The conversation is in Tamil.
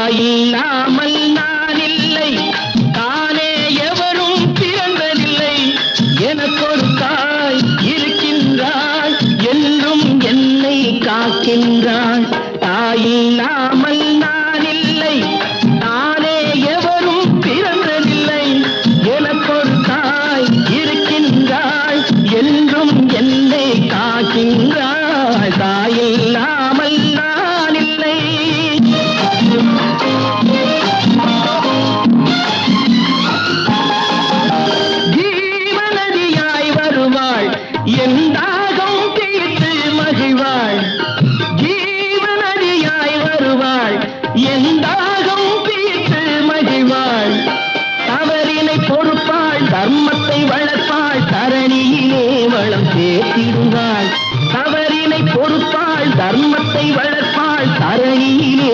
தாயில்லாமல் நான் இல்லை, தானே எவரும் பிறந்ததில்லை. எனக்கொரு தாய் இருக்கின்றாள், என்றும் என்னை காக்கின்றாள். தாயில்லாமல் நான் இல்லை, தானே எவரும் பிறந்ததில்லை. எனக்கொரு தாய் இருக்கின்றாள், என்றும் என்னை காக்கின்றாள். தாயில்லாமல் நான் இல்லை. ஜீவநதியாய் வருவாள், என் தாகம் தீர்த்து மகிழ்வாள். ஜீவநதியாய் வருவாள், என் தாகம் தீர்த்து மகிழ்வாள். தவறினை பொறுப்பாள், தர்மத்தை வளர்ப்பாள், தரணியிலே வளம் சேர்த்திடுவாள். தவறினை பொறுப்பாள், தர்மத்தை வளர்ப்பாள், தரணியிலே